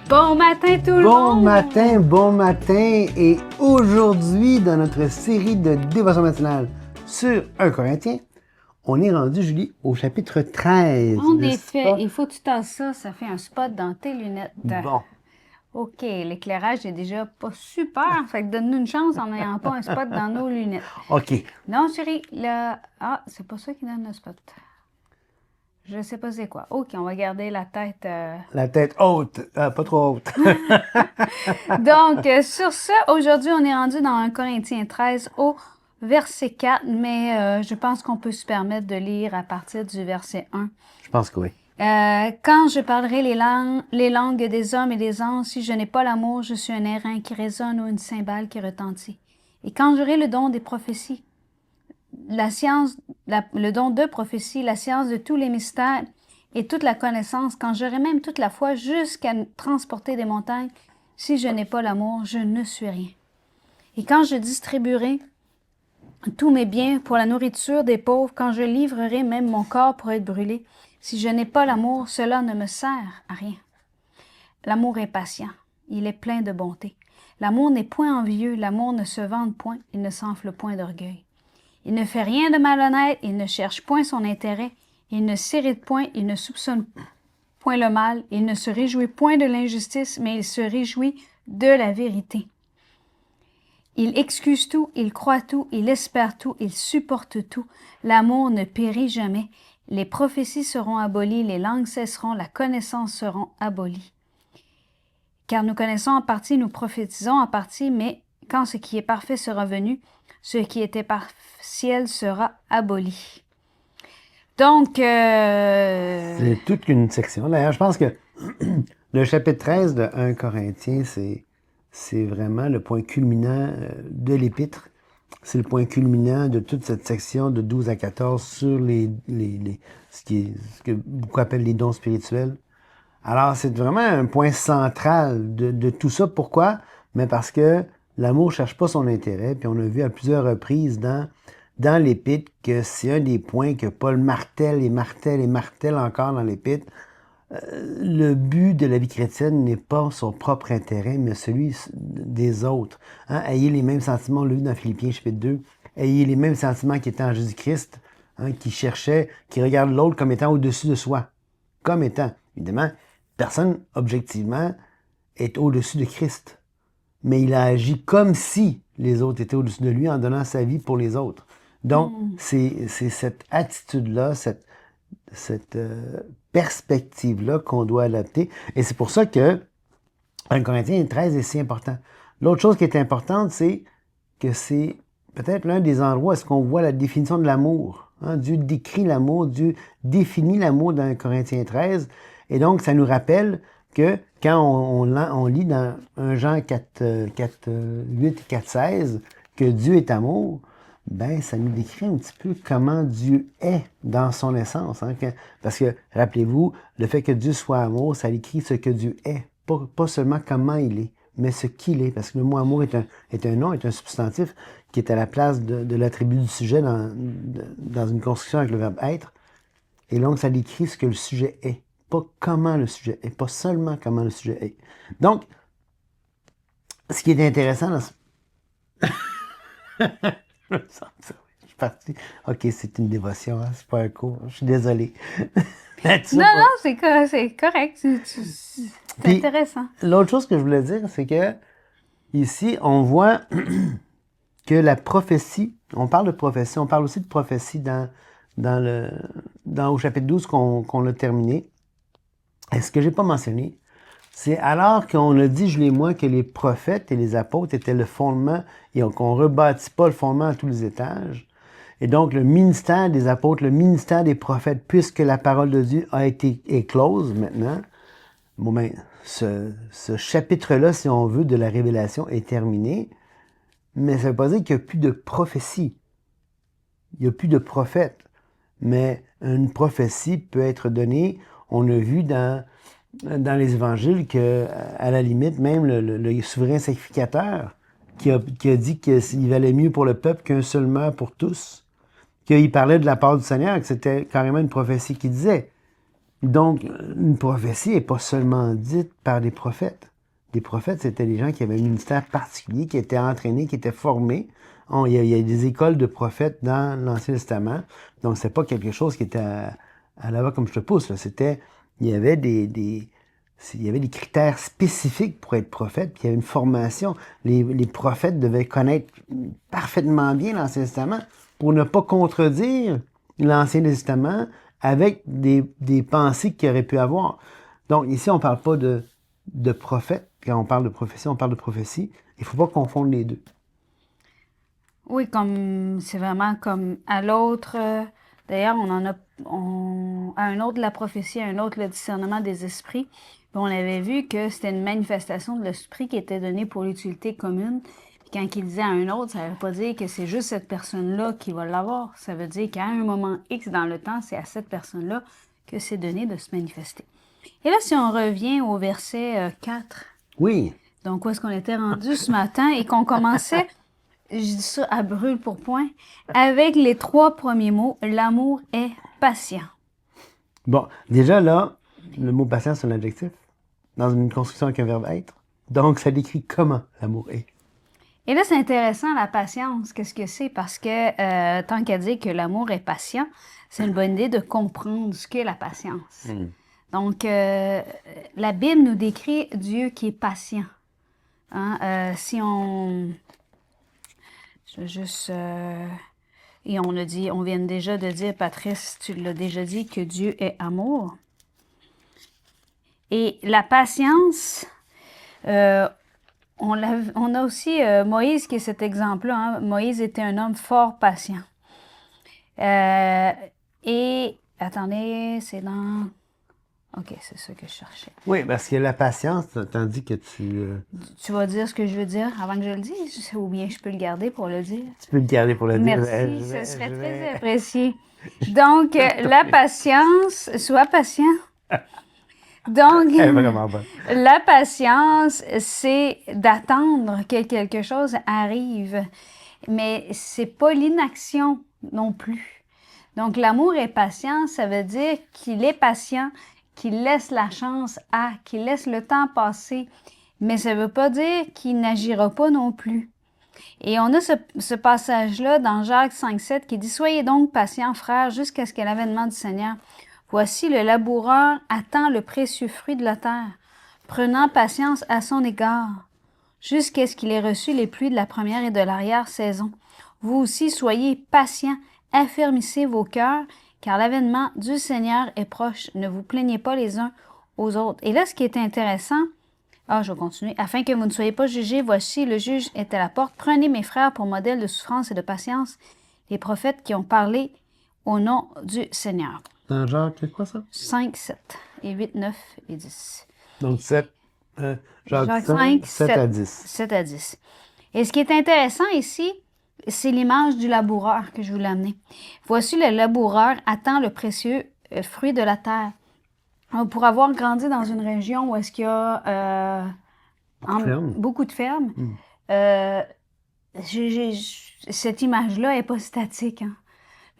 Bon matin tout le monde! Bon matin, et aujourd'hui, dans notre série de dévotion matinale sur 1 Corinthiens, on est rendu, Julie, au chapitre 13. En effet, il faut que tu tasses ça, ça fait un spot dans tes lunettes. Bon, OK, l'éclairage est déjà pas super, fait que donne-nous une chance en n'ayant pas un spot dans nos lunettes. OK. Non, chérie, là... Ah, c'est pas ça qui donne le spot. Je sais pas c'est quoi. OK, on va garder la tête... La tête haute, pas trop haute. Donc, sur ce, aujourd'hui, on est rendu dans 1 Corinthiens 13 au verset 4, mais je pense qu'on peut se permettre de lire à partir du verset 1. Je pense que oui. Quand je parlerai les langues des hommes et des anges, si je n'ai pas l'amour, je suis un airain qui résonne ou une cymbale qui retentit. Et quand j'aurai le don des prophéties, le don de prophétie, la science de tous les mystères et toute la connaissance, quand j'aurai même toute la foi jusqu'à transporter des montagnes, si je n'ai pas l'amour, je ne suis rien. Et quand je distribuerai tous mes biens pour la nourriture des pauvres, quand je livrerai même mon corps pour être brûlé, si je n'ai pas l'amour, cela ne me sert à rien. L'amour est patient, il est plein de bonté. L'amour n'est point envieux, l'amour ne se vante point, il ne s'enfle point d'orgueil. Il ne fait rien de malhonnête, il ne cherche point son intérêt, il ne s'irrite point, il ne soupçonne point le mal, il ne se réjouit point de l'injustice, mais il se réjouit de la vérité. Il excuse tout, il croit tout, il espère tout, il supporte tout. L'amour ne périt jamais. Les prophéties seront abolies, les langues cesseront, la connaissance seront abolies. Car nous connaissons en partie, nous prophétisons en partie, mais quand ce qui est parfait sera venu, ce qui était partiel sera aboli. Donc... C'est toute une section. D'ailleurs, je pense que le chapitre 13 de 1 Corinthiens, c'est vraiment le point culminant de l'épître. C'est le point culminant de toute cette section de 12 à 14 sur ce que beaucoup appellent les dons spirituels. Alors, c'est vraiment un point central de tout ça. Pourquoi? Mais parce que l'amour ne cherche pas son intérêt. Puis on a vu à plusieurs reprises dans l'épître que c'est un des points que Paul martèle et martèle et martèle encore dans l'épître. Le but de la vie chrétienne n'est pas son propre intérêt, mais celui des autres. Hein? Ayez les mêmes sentiments, on l'a vu dans Philippiens chapitre 2. Ayez les mêmes sentiments qui étaient en Jésus-Christ, hein, qui regarde l'autre comme étant au-dessus de soi. Comme étant. Évidemment, personne, objectivement, est au-dessus de Christ. Mais il a agi comme si les autres étaient au-dessus de lui en donnant sa vie pour les autres. Donc, c'est cette attitude-là, cette perspective-là qu'on doit adapter. Et c'est pour ça que 1 Corinthiens 13 est si important. L'autre chose qui est importante, c'est que c'est peut-être l'un des endroits où est-ce qu'on voit la définition de l'amour. Hein? Dieu décrit l'amour, Dieu définit l'amour dans 1 Corinthiens 13. Et donc, ça nous rappelle que quand on lit dans 1 Jean 4, 8 et 4, 16 que Dieu est amour, ben ça nous décrit un petit peu comment Dieu est dans son essence. Hein? Parce que, rappelez-vous, le fait que Dieu soit amour, ça décrit ce que Dieu est. Pas seulement comment il est, mais ce qu'il est. Parce que le mot amour est un nom, est un substantif qui est à la place de l'attribut du sujet dans une construction avec le verbe être. Et donc, ça décrit ce que le sujet est. Pas comment le sujet est, pas seulement comment le sujet est. Donc, ce qui est intéressant dans ce... Je suis parti. OK, c'est une dévotion, hein? C'est pas un cours. Je suis désolé. Non, c'est correct. C'est intéressant. L'autre chose que je voulais dire, c'est que ici, on voit que la prophétie, on parle de prophétie, on parle aussi de prophétie au chapitre 12 qu'on a terminé. Et ce que j'ai pas mentionné, c'est alors qu'on a dit, Julie et moi, que les prophètes et les apôtres étaient le fondement et qu'on ne rebâtit pas le fondement à tous les étages. Et donc, le ministère des apôtres, le ministère des prophètes, puisque la parole de Dieu a été éclose maintenant, bon ben, ce chapitre-là, si on veut, de la révélation est terminé, mais ça ne veut pas dire qu'il n'y a plus de prophétie. Il n'y a plus de prophète. Mais une prophétie peut être donnée. On a vu dans les évangiles que, à la limite, même le souverain sacrificateur qui a dit qu'il valait mieux pour le peuple qu'un seul meurt pour tous, qu'il parlait de la part du Seigneur, que c'était carrément une prophétie qui disait Donc, une prophétie n'est pas seulement dite par des prophètes. Des prophètes, c'était des gens qui avaient un ministère particulier, qui étaient entraînés, qui étaient formés. Il y a des écoles de prophètes dans l'Ancien Testament. Donc, c'est pas quelque chose qui était à la va comme je te pousse. Là. Il y avait il y avait des critères spécifiques pour être prophète, puis il y avait une formation. Les prophètes devaient connaître parfaitement bien l'Ancien Testament pour ne pas contredire l'Ancien Testament avec des pensées qu'il aurait pu avoir. Donc, ici, on ne parle pas de prophète. Quand on parle de prophétie, on parle de prophétie. Il ne faut pas confondre les deux. Oui, comme c'est vraiment comme à l'autre. D'ailleurs, à un autre la prophétie, à un autre le discernement des esprits. Puis on avait vu que c'était une manifestation de l'esprit qui était donnée pour l'utilité commune. Puis quand il disait à un autre, ça ne veut pas dire que c'est juste cette personne-là qui va l'avoir. Ça veut dire qu'à un moment X dans le temps, c'est à cette personne-là que c'est donné de se manifester. Et là, si on revient au verset 4. Oui. Donc, où est-ce qu'on était rendu ce matin et qu'on commençait, je dis ça à brûle pour point, avec les 3 premiers mots, l'amour est patient. Bon, déjà là, le mot patient, c'est un adjectif dans une construction avec un verbe être. Donc, ça décrit comment l'amour est. Et là, c'est intéressant, la patience. Qu'est-ce que c'est? Parce que tant qu'à dire que l'amour est patient, c'est une bonne idée de comprendre ce qu'est la patience. Donc, la Bible nous décrit Dieu qui est patient. Hein? Si on... Je vais juste... Et on vient déjà de dire, Patrice, tu l'as déjà dit, que Dieu est amour. Et la patience, on a aussi Moïse qui est cet exemple-là. Hein? Moïse était un homme fort patient. Et, attendez, c'est dans... OK, c'est ça que je cherchais. Oui, parce que la patience, tandis que Tu vas dire ce que je veux dire avant que je le dise, ou bien je peux le garder pour le dire? Tu peux le garder pour le dire. Merci, ce serait très apprécié. Donc, la patience, sois patient. Donc, la patience, c'est d'attendre que quelque chose arrive, mais c'est pas l'inaction non plus. Donc, l'amour est patient, ça veut dire qu'il est patient, qu'il laisse la chance qu'il laisse le temps passer, mais ça veut pas dire qu'il n'agira pas non plus. Et on a ce passage-là dans Jacques 5,7 qui dit « Soyez donc patients, frères, jusqu'à ce que l'avènement du Seigneur. Voici, le laboureur attend le précieux fruit de la terre, prenant patience à son égard, jusqu'à ce qu'il ait reçu les pluies de la première et de l'arrière-saison. Vous aussi, soyez patients, affermissez vos cœurs, car l'avènement du Seigneur est proche. Ne vous plaignez pas les uns aux autres. » Et là, ce qui est intéressant, je vais continuer. « Afin que vous ne soyez pas jugés, voici, le juge est à la porte. Prenez mes frères pour modèle de souffrance et de patience, les prophètes qui ont parlé au nom du Seigneur. » Dans Jacques, c'est quoi ça? 5, 7 et 8, 9 et 10. Donc, Jacques 5, 7 à 10. 7 à 10. Et ce qui est intéressant ici, c'est l'image du laboureur que je voulais amener. Voici, le laboureur attend le précieux fruit de la terre. Pour avoir grandi dans une région où est-ce qu'il y a beaucoup de fermes, cette image-là n'est pas statique. Hein.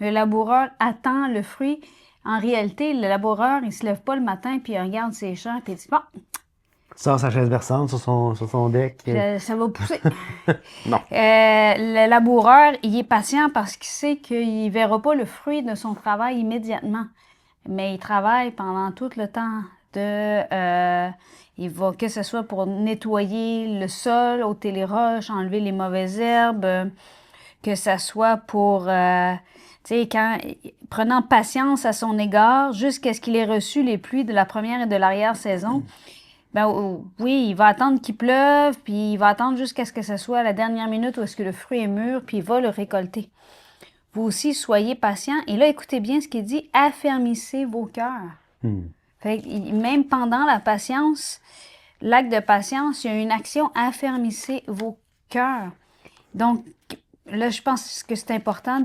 Le laboureur attend le fruit. En réalité, le laboureur, il ne se lève pas le matin puis il regarde ses champs puis il dit « Bon, sort sa chaise versante sur son deck. Ça va pousser. » Non. Le laboureur, il est patient parce qu'il sait qu'il ne verra pas le fruit de son travail immédiatement. Mais il travaille pendant tout le temps il va, que ce soit pour nettoyer le sol, ôter les roches, enlever les mauvaises herbes, que ce soit pour, prenant patience à son égard jusqu'à ce qu'il ait reçu les pluies de la première et de l'arrière-saison. Oui, il va attendre qu'il pleuve, puis il va attendre jusqu'à ce que ce soit à la dernière minute où est-ce que le fruit est mûr, puis il va le récolter. Vous aussi, soyez patients. Et là, écoutez bien ce qu'il dit, affermissez vos cœurs. Fait que, même pendant la patience, l'acte de patience, il y a une action, affermissez vos cœurs. Donc, là, je pense que c'est important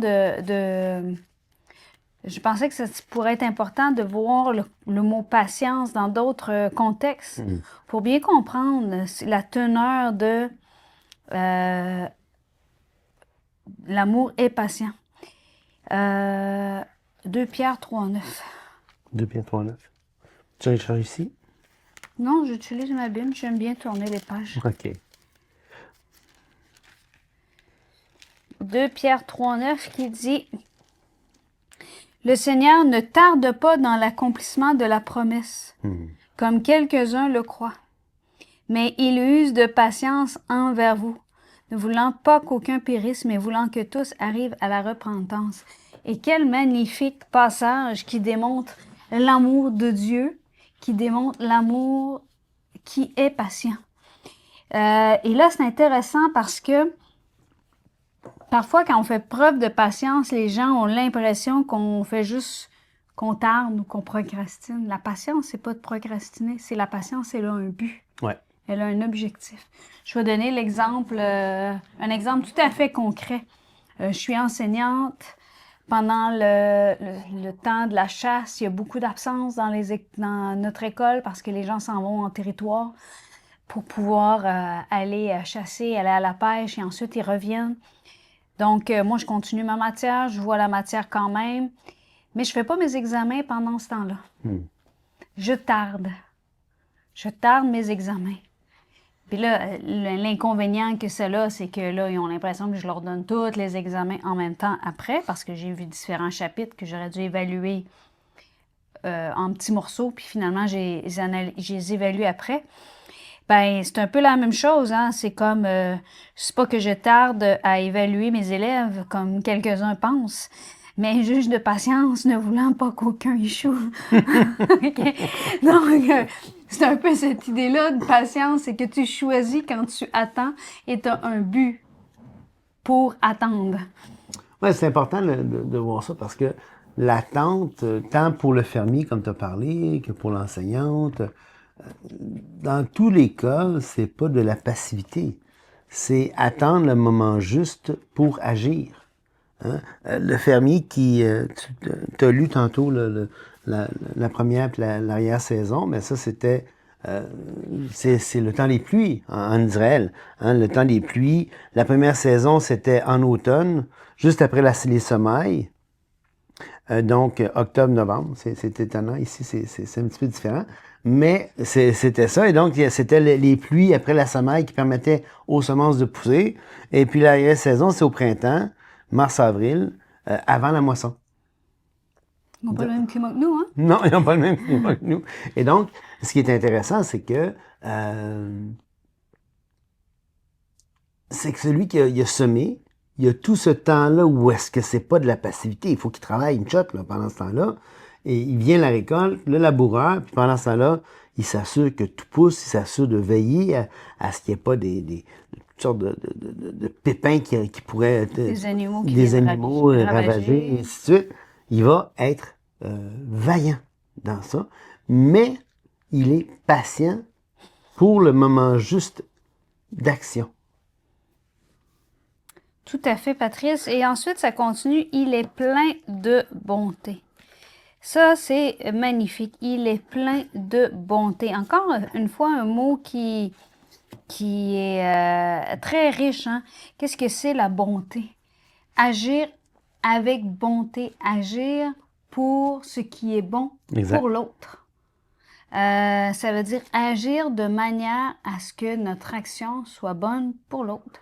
je pensais que ça pourrait être important de voir le mot patience dans d'autres contextes pour bien comprendre la teneur de l'amour est patient. 2 Pierre 3,9. 2 Pierre 3,9. Tu as réussi? Non, j'utilise ma Bible. J'aime bien tourner les pages. OK. 2 Pierre 3,9 qui dit « Le Seigneur ne tarde pas dans l'accomplissement de la promesse, comme quelques-uns le croient, mais il use de patience envers vous, ne voulant pas qu'aucun périsse, mais voulant que tous arrivent à la repentance. » Et quel magnifique passage qui démontre l'amour de Dieu, qui démontre l'amour qui est patient. Et là, c'est intéressant parce que parfois, quand on fait preuve de patience, les gens ont l'impression qu'on fait juste, qu'on tarde ou qu'on procrastine. La patience, c'est pas de procrastiner, c'est la patience, elle a un but. Ouais. Elle a un objectif. Je vais donner l'exemple, un exemple tout à fait concret. Je suis enseignante. Pendant le temps de la chasse, il y a beaucoup d'absences dans notre école parce que les gens s'en vont en territoire pour pouvoir aller chasser, aller à la pêche et ensuite ils reviennent. Donc, moi, je continue ma matière, je vois la matière quand même, mais je fais pas mes examens pendant ce temps-là. Je tarde. Je tarde mes examens. Puis là, l'inconvénient que cela, c'est que là, ils ont l'impression que je leur donne tous les examens en même temps après, parce que j'ai vu différents chapitres que j'aurais dû évaluer en petits morceaux, puis finalement, j'ai les évalué après. Ben, c'est un peu la même chose, hein. C'est comme, c'est pas que je tarde à évaluer mes élèves, comme quelques-uns pensent, mais juge de patience ne voulant pas qu'aucun échoue. Okay? Donc, c'est un peu cette idée-là de patience, c'est que tu choisis quand tu attends et tu as un but pour attendre. Oui, c'est important de voir ça parce que l'attente, tant pour le fermier, comme tu as parlé, que pour l'enseignante, dans tous les cas, c'est pas de la passivité. C'est attendre le moment juste pour agir. Hein? Le fermier qui... tu as lu tantôt la première et l'arrière-saison, mais ça, c'était... c'est le temps des pluies en Israël. Hein? Le temps des pluies. La première saison, c'était en automne, juste après les semailles. Donc, octobre-novembre. C'est étonnant. Ici, c'est un petit peu différent. Mais c'était ça. Et donc, c'était les pluies après la semaille qui permettaient aux semences de pousser. Et puis, l'arrière-saison, c'est au printemps, mars-avril, avant la moisson. Ils n'ont pas le même climat que nous, hein? Non, ils n'ont pas le même climat que nous. Et donc, ce qui est intéressant, c'est que celui qui a semé, il y a tout ce temps-là où est-ce que c'est pas de la passivité. Il faut qu'il travaille une shot là, pendant ce temps-là. Et il vient la récolte, le laboureur, puis pendant ce temps-là, il s'assure que tout pousse, il s'assure de veiller à ce qu'il n'y ait pas toutes sortes de pépins qui pourraient être Des animaux qui des viennent animaux ravager, et ainsi de suite. Il va être vaillant dans ça, mais il est patient pour le moment juste d'action. Tout à fait, Patrice. Et ensuite, ça continue. Il est plein de bonté. Ça, c'est magnifique. Il est plein de bonté. Encore une fois, un mot qui est très riche. Hein? Qu'est-ce que c'est la bonté? Agir avec bonté. Agir pour ce qui est bon pour l'autre. Ça veut dire agir de manière à ce que notre action soit bonne pour l'autre.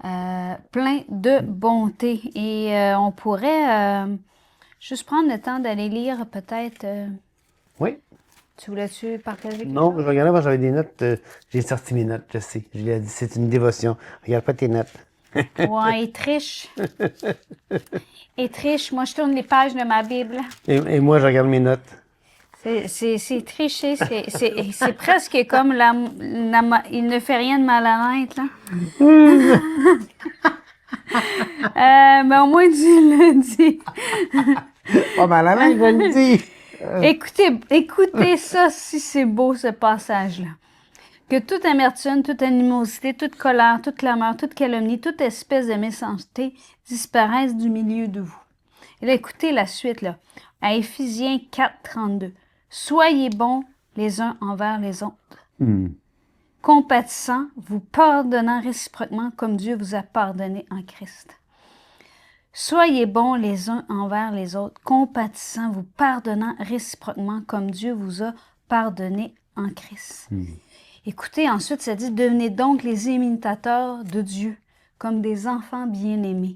Plein de bonté. Et on pourrait juste prendre le temps d'aller lire peut-être... Oui. Tu voulais-tu partager quelque Non, chose? je regardais, moi j'avais des notes. J'ai sorti mes notes, je sais. Je lui ai dit, c'est une dévotion. Regarde pas tes notes. Ouais, il triche. Il triche. Moi, je tourne les pages de ma Bible. Et moi, je regarde mes notes. C'est tricher. C'est presque comme il ne fait rien de mal à l'être, là. Mais au moins, tu le dis. Pas mal à l'aise, je le dis. Écoutez ça, si c'est beau, ce passage-là. Que toute amertume, toute animosité, toute colère, toute clameur, toute calomnie, toute espèce de méchanceté disparaissent du milieu de vous. Et là, écoutez la suite, là. À Éphésiens 4, 32. Soyez bons les uns envers les autres. Compatissants, vous pardonnant réciproquement comme Dieu vous a pardonné en Christ. Soyez bons les uns envers les autres, compatissants, vous pardonnant réciproquement comme Dieu vous a pardonné en Christ. Écoutez, ensuite, ça dit, devenez donc les imitateurs de Dieu, comme des enfants bien-aimés,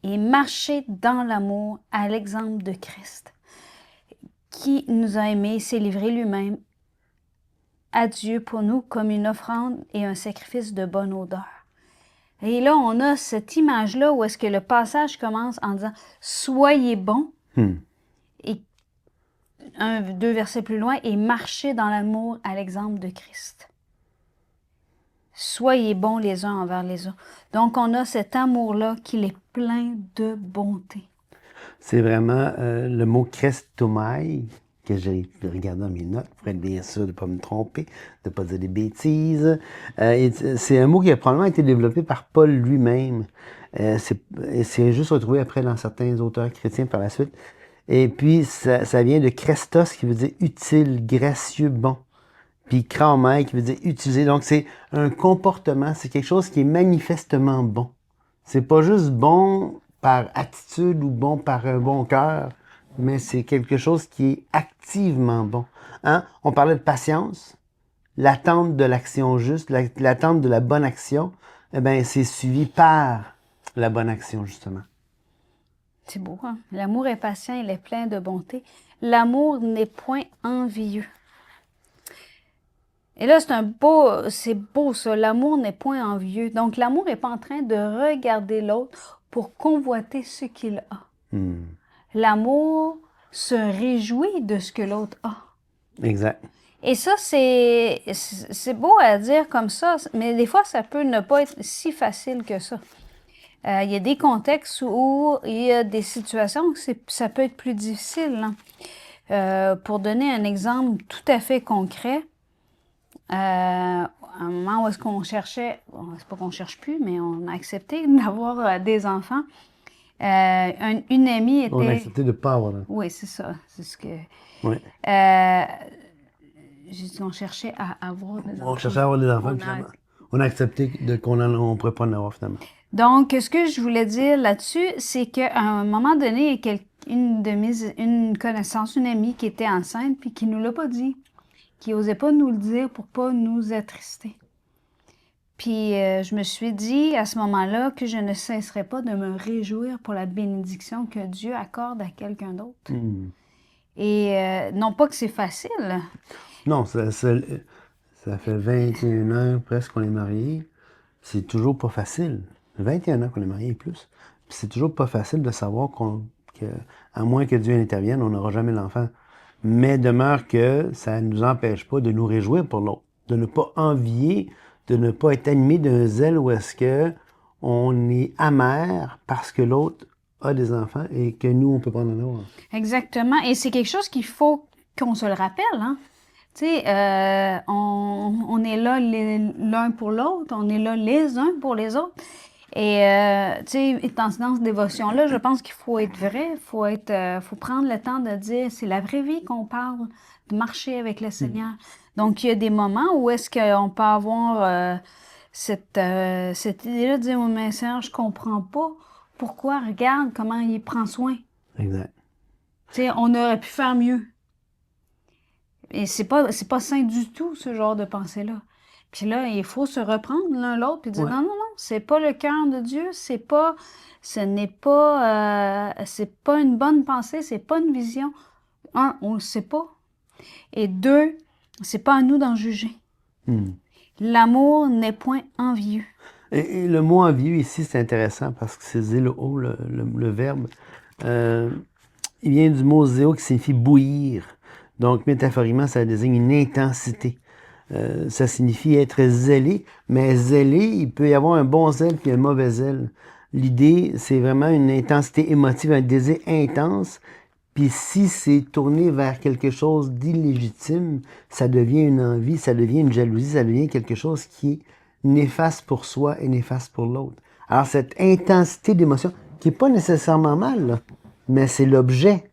et marchez dans l'amour à l'exemple de Christ, qui nous a aimés et s'est livré lui-même à Dieu pour nous comme une offrande et un sacrifice de bonne odeur. Et là, on a cette image-là où est-ce que le passage commence en disant « Soyez bons et 2 versets plus loin, et marchez dans l'amour à l'exemple de Christ. Soyez bons les uns envers les autres. Donc, on a cet amour-là qui est plein de bonté. C'est vraiment le mot Christomai que j'ai regardé dans mes notes pour être bien sûr de ne pas me tromper, de ne pas dire des bêtises. C'est un mot qui a probablement été développé par Paul lui-même. C'est juste retrouvé après dans certains auteurs chrétiens par la suite. Et puis, ça vient de Christos qui veut dire utile, gracieux, bon. Puis cramai qui veut dire utiliser. Donc, c'est un comportement, c'est quelque chose qui est manifestement bon. C'est pas juste bon par attitude ou bon par un bon cœur, mais c'est quelque chose qui est activement bon. Hein? On parlait de patience, l'attente de l'action juste, l'attente de la bonne action, eh bien, c'est suivi par la bonne action, justement. C'est beau, hein? L'amour est patient, il est plein de bonté. L'amour n'est point envieux. Et là, c'est beau ça, l'amour n'est point envieux. Donc, l'amour n'est pas en train de regarder l'autre pour convoiter ce qu'il a. L'amour se réjouit de ce que l'autre a. Exact. Et ça, c'est beau à dire comme ça, mais des fois, ça peut ne pas être si facile que ça. Il y a des contextes où il y a des situations où ça peut être plus difficile. Hein. Pour donner un exemple tout à fait concret, à un moment où est-ce qu'on cherchait, bon, c'est pas qu'on cherche plus, mais on a accepté d'avoir des enfants. Une amie était... On a accepté de ne pas avoir. Oui, c'est ça. C'est ce que... Oui. J'ai dit qu'on cherchait à avoir des enfants. On cherchait à avoir des enfants, finalement. On a accepté qu'on ne pourrait pas en avoir, finalement. Donc, ce que je voulais dire là-dessus, c'est qu'à un moment donné, il y a une connaissance, une amie qui était enceinte, puis qui ne nous l'a pas dit, qui n'osait pas nous le dire pour pas nous attrister. Puis, je me suis dit à ce moment-là que je ne cesserais pas de me réjouir pour la bénédiction que Dieu accorde à quelqu'un d'autre. Et non pas que c'est facile. Non, ça fait 21 ans presque qu'on est mariés. C'est toujours pas facile. 21 ans qu'on est mariés et plus. Puis c'est toujours pas facile de savoir qu'à moins que Dieu intervienne, on n'aura jamais l'enfant. Mais demeure que ça ne nous empêche pas de nous réjouir pour l'autre, de ne pas envier, de ne pas être animé d'un zèle où est-ce que on est amer parce que l'autre a des enfants et que nous, on peut pas en avoir. Exactement. Et c'est quelque chose qu'il faut qu'on se le rappelle, hein? Tu sais, on est là l'un pour l'autre, on est là les uns pour les autres. Et, tu sais, dans cette dévotion-là, je pense qu'il faut être vrai, faut prendre le temps de dire, c'est la vraie vie qu'on parle, de marcher avec le Seigneur. Donc, il y a des moments où est-ce qu'on peut avoir cette idée-là de dire, oh, mais Seigneur, je comprends pas pourquoi, regarde comment il prend soin. Exact. Tu sais, on aurait pu faire mieux. Et c'est pas sain du tout, ce genre de pensée-là. Puis là, il faut se reprendre l'un l'autre et dire non, c'est pas le cœur de Dieu, c'est pas une bonne pensée, c'est pas une vision. Un, on le sait pas. Et deux, c'est pas à nous d'en juger. L'amour n'est point envieux. Et le mot envieux ici, c'est intéressant parce que c'est zélo, le verbe. Il vient du mot zéo qui signifie bouillir. Donc, métaphoriquement, ça désigne une intensité. Ça signifie être zélé, mais zélé, il peut y avoir un bon zèle puis un mauvais zèle. L'idée, c'est vraiment une intensité émotive, un désir intense. Puis si c'est tourné vers quelque chose d'illégitime, ça devient une envie, ça devient une jalousie, ça devient quelque chose qui est néfaste pour soi et néfaste pour l'autre. Alors, cette intensité d'émotion, qui n'est pas nécessairement mal, là, mais c'est l'objet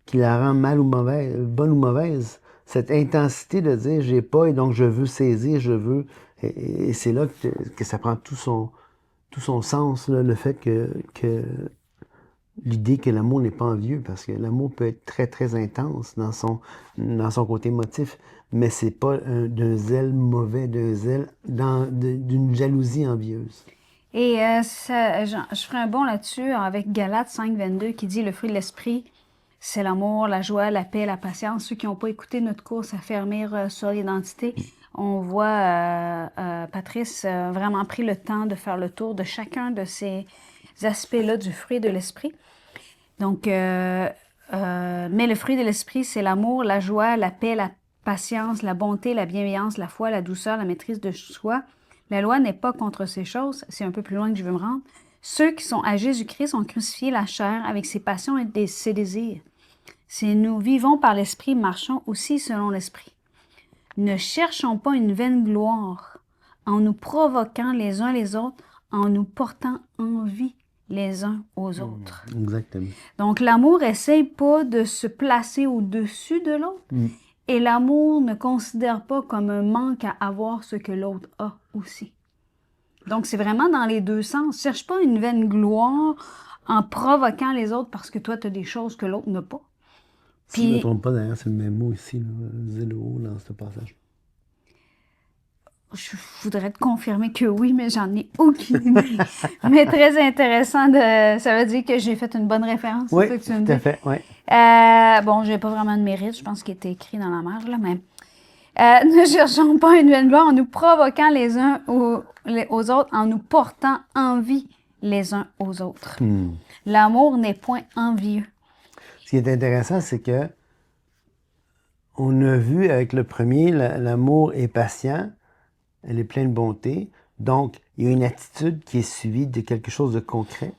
qui la rend mal ou mauvaise, bonne ou mauvaise. Cette intensité de dire j'ai pas et donc je veux saisir, je veux. Et c'est là que ça prend tout son sens, là, le fait que l'idée que l'amour n'est pas envieux, parce que l'amour peut être très, très intense dans son côté émotif, mais c'est pas d'un zèle mauvais, d'un zèle d'une jalousie envieuse. Et je ferai un bond là-dessus avec Galates 5, 22 qui dit « Le fruit de l'esprit, c'est l'amour, la joie, la paix, la patience. » Ceux qui n'ont pas écouté notre course à fermir sur l'identité, on voit Patrice vraiment pris le temps de faire le tour de chacun de ces aspects-là du fruit de l'esprit. Donc, mais le fruit de l'esprit, c'est l'amour, la joie, la paix, la patience, la bonté, la bienveillance, la foi, la douceur, la maîtrise de soi. La loi n'est pas contre ces choses. C'est un peu plus loin que je veux me rendre. Ceux qui sont à Jésus-Christ ont crucifié la chair avec ses passions et ses désirs. Si nous vivons par l'esprit, marchons aussi selon l'esprit. Ne cherchons pas une vaine gloire en nous provoquant les uns les autres, en nous portant envie les uns aux autres. Exactement. Donc, l'amour essaye pas de se placer au-dessus de l'autre. Et l'amour ne considère pas comme un manque à avoir ce que l'autre a aussi. Donc, c'est vraiment dans les deux sens. Cherche pas une vaine gloire en provoquant les autres parce que toi, tu as des choses que l'autre n'a pas. Si je ne me trompe pas, d'ailleurs, c'est le même mot ici, zélo, dans ce passage. Je voudrais te confirmer que oui, mais j'en ai aucune idée. Mais très intéressant, ça veut dire que j'ai fait une bonne référence. Oui, c'est ça que tu me tout à dis? fait, oui. Bon, j'ai pas vraiment de mérite, je pense qu'il était écrit dans la marge, là, mais ne cherchons pas une vaine gloire en nous provoquant les uns aux autres, en nous portant envie les uns aux autres. L'amour n'est point envieux. Ce qui est intéressant, c'est que on a vu avec le premier, l'amour est patient, elle est pleine de bonté. Donc, il y a une attitude qui est suivie de quelque chose de concret.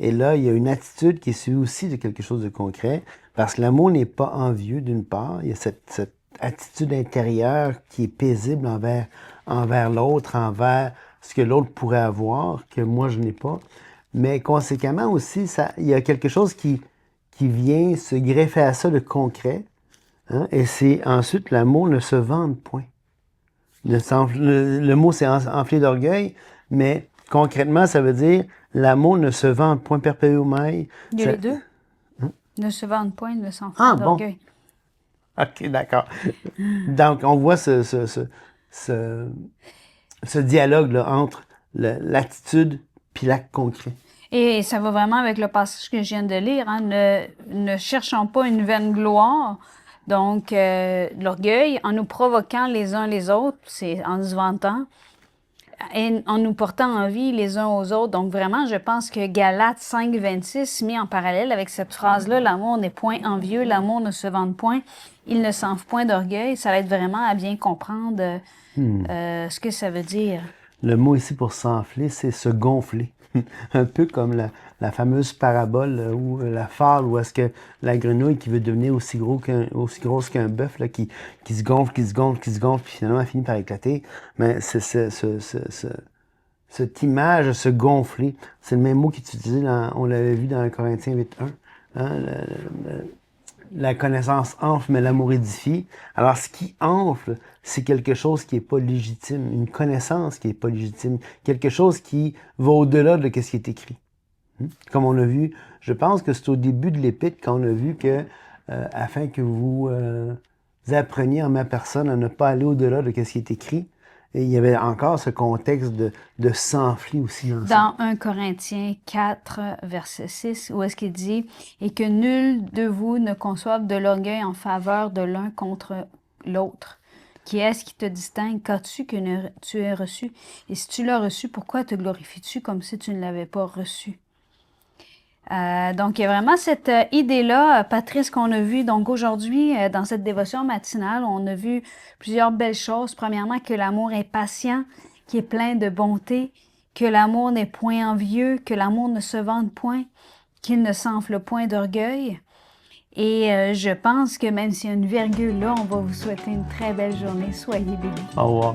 Et là, il y a une attitude qui est suivie aussi de quelque chose de concret, parce que l'amour n'est pas envieux, d'une part. Il y a cette attitude intérieure qui est paisible envers l'autre, envers ce que l'autre pourrait avoir, que moi, je n'ai pas. Mais conséquemment aussi, il y a quelque chose qui vient se greffer à ça de concret. Hein? Et c'est ensuite, l'amour ne se vante point. Le mot, c'est enflé d'orgueil, mais concrètement, ça veut dire l'amour ne se vante point perpétuellement. Il y a les deux. Ne se vante point, ne s'enfle d'orgueil. Bon. OK, d'accord. Donc, on voit ce dialogue-là entre l'attitude puis l'acte concret. Et ça va vraiment avec le passage que je viens de lire. Hein? Ne cherchons pas une vaine gloire. Donc, l'orgueil, en nous provoquant les uns les autres, c'est en se vantant, et en nous portant envie les uns aux autres. Donc, vraiment, je pense que Galates 5, 26, mis en parallèle avec cette phrase-là, l'amour n'est point envieux, l'amour ne se vante point, il ne s'enfle point d'orgueil, ça va être vraiment à bien comprendre ce que ça veut dire. Le mot ici pour s'enfler, c'est se gonfler. Un peu comme la fameuse parabole ou la fable où est-ce que la grenouille qui veut devenir aussi grosse qu'un bœuf là, qui se gonfle, puis finalement elle finit par éclater. Mais cette image de se gonfler, c'est le même mot qui est utilisé, on l'avait vu dans Corinthiens 8.1. Hein, la connaissance enfle, mais l'amour édifie. Alors, ce qui enfle, c'est quelque chose qui n'est pas légitime, une connaissance qui n'est pas légitime, quelque chose qui va au-delà de ce qui est écrit. Comme on a vu, je pense que c'est au début de l'Épître qu'on a vu que, afin que vous appreniez en ma personne à ne pas aller au-delà de ce qui est écrit, et il y avait encore ce contexte de s'enfler aussi dans 1 Corinthiens 4, verset 6, où est-ce qu'il dit « Et que nul de vous ne conçoive de l'orgueil en faveur de l'un contre l'autre. Qui est-ce qui te distingue? Qu'as-tu que tu aies reçu? Et si tu l'as reçu, pourquoi te glorifies-tu comme si tu ne l'avais pas reçu? » Donc, il y a vraiment cette idée-là, Patrice, qu'on a vue. Donc, aujourd'hui, dans cette dévotion matinale, on a vu plusieurs belles choses. Premièrement, que l'amour est patient, qui est plein de bonté, que l'amour n'est point envieux, que l'amour ne se vante point, qu'il ne s'enfle point d'orgueil. Et je pense que même s'il y a une virgule là, on va vous souhaiter une très belle journée. Soyez bénis. Au revoir.